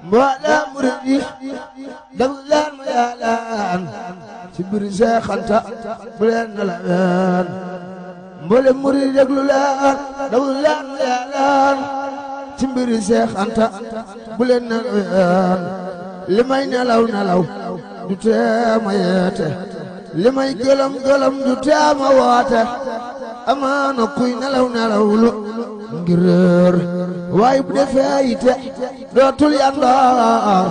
mboolem murid yi déglu leen ma yaalaan ci biir Seex Anta bu leen nelaween mboolem murid yi déglu leen déglu leen ma yaalaan ci biir Seex Anta bu leen nelaween li may nelaw nelaw du tee ma yeete li may gëlëm gëlëm du tee ma woote amaana kuy nelaw nelaw lu ngir réer waaye bu defee yite dootul yandoor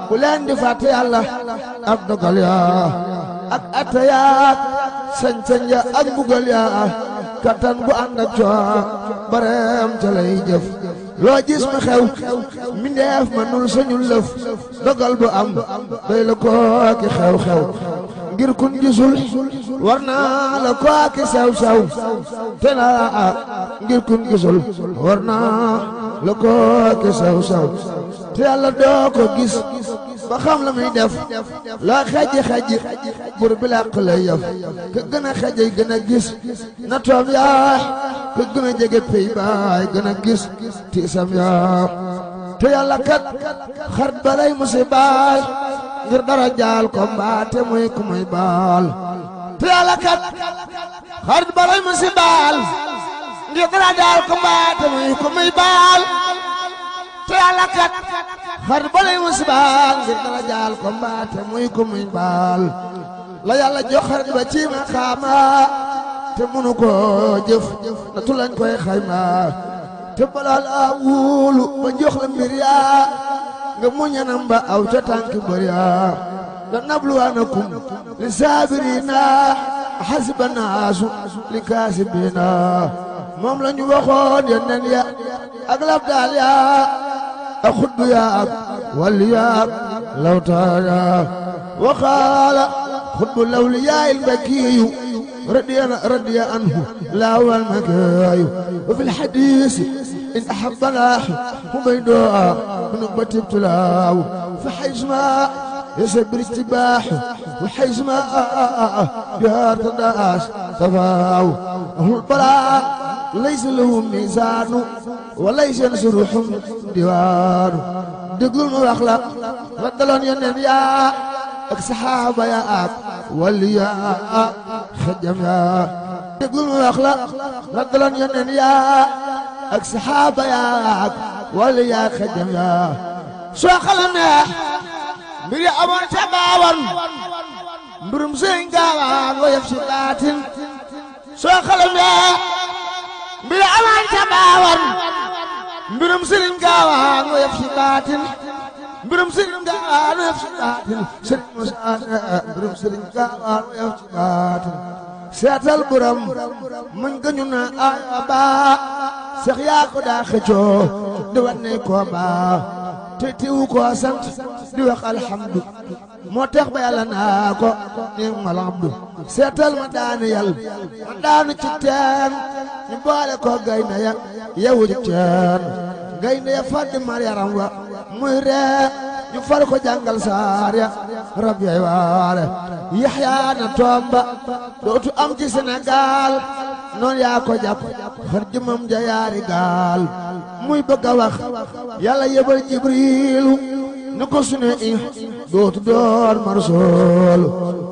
bu leen di fàtte yàlla ak dogal yaa ak atta yaa sañ-sañ ya ak mbugal yaa kattan bu ànd ak coono bareem ca lay jëf loo gis ma xew mindeef ma nul sañul lëf dogal bu am doy la kooki xew-xew ngir kun gisul war naa la kooki sew-sew te naa ngir kun gisul war naa la kooki sew-sew te yàlla doo ko gis ba xam la muy def loo xeji bur bi làq lay yëf ka gën a xejey gën a gis na toom yaa ka gën a jege pey baay gën a gis tiisam yaa te yàlla kat xarit balay musibaay ngir dara jaal ko mbaate muy ku muy baal te yàlla kat xarit balay musibaal ngir dara jaal ko mbaate muy ku muy baal te yàlla kat xarit balay musibaal ngir dara jaal ko mbaate muy ku muy baal la yàlla jox xarit ba ci ma xaama te munu ko jëf na tu lañ koy xayma te balaa laa wóolu ba jox la mbir yaa nga muñanam ba aw ca tànki bër yaa la nabluwaanakum li saabiriina xasiba naasu li kaasibiina moom la ñu waxoon yonent ya ak labdaal yaa ak xutbu yaa ak wàlli yaa ak lawtaar yaa waxaala xutbu lawliyaa il bakiyu رضي عنه لا والمكاي وفي الحديث إن أحبنا وبيدوء ونقبة ابتلاو فحيثما يسبر استباح وحيثما يهار تداس صفاو أهل البلاء ليس له ميزان وليس ينصرهم ديوان دقلون وأخلاق ردلون ينبيا ak saxaaba ya ak wali ya xajam ya déglu wax la raddalan yeneen ya ak saxaaba ya ak wali ya xajam ya soo xalamee mbir yi amoon ca baawan mbirum sëñ gaawaan wa yëf si baatin soo xalamee mbir yi amoon ca baawan mbirum sëñ gaawaan wa yëf si baatin mbirum sëriñ gaawaan yëf ci baatin sëriñ Musaa mbirum sëriñ gaawaan yëf ci baatin seetal buram muñ gëñu na aya baa seex yaa ko daa xëccoo di wat ne koo baa te tiwu koo sant di wax alhamdu moo tax ba yàlla naa ko ni mal abdu seetal ma daanu yàlla ma daanu ci teen ñu boole ko gaynde ya yewu ci teen gaynde ya fàddi mar yaram wa muy ree ñu far ko jàngal saar ya rab yay waare yaxyaa na tomba dootu am ci Sénégal noon yaa ko jàpp xar jëmam ja yaari gaal muy bëgg a wax yàlla yebal jibriilu ni ko sune i dootu door marsool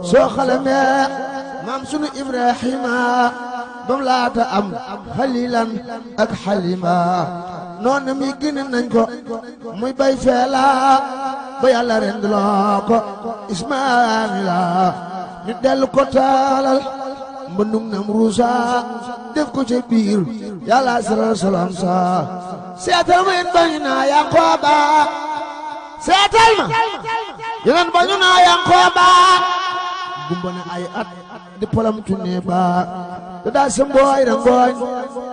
soo xalamee maam sunu Ibrahima bam laata am xalilan ak xalima noonu mi gën nañ ko muy bay feela ba yàlla rendloo ko Ismaayila ñu dellu ko taalal mbëndum nam ruusa def ko ca biir yàlla salal salam sa seetal ma yéen bañu naa Yankooba seetal ma yéen bañu naa Yankooba gumba na ay at di polam tunne ba dadaa simbooy rangooñ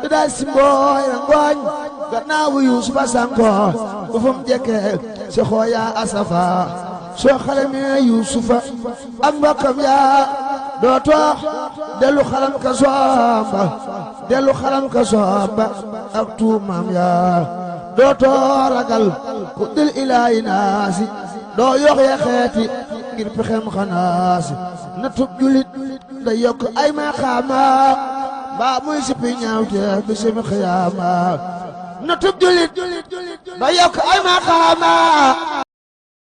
dadaa simbooy rangooñ gannaaw Yuusufa sanko ba fam jekke si xooya asafa soo xalamee Yuusufa ak mbokkam yaa doo toox dellu xalam ka soomba dellu xalam ka soomba ak tuumam yaa doo too ragal ku dil ilaahi naasi doo yox ya xeeti ngir pexem xanaasi na tub julit da yokk ay maqaama mbaa muy sipi ñaawte bi simi xiyaama na tub julit ba yokk ay maqaama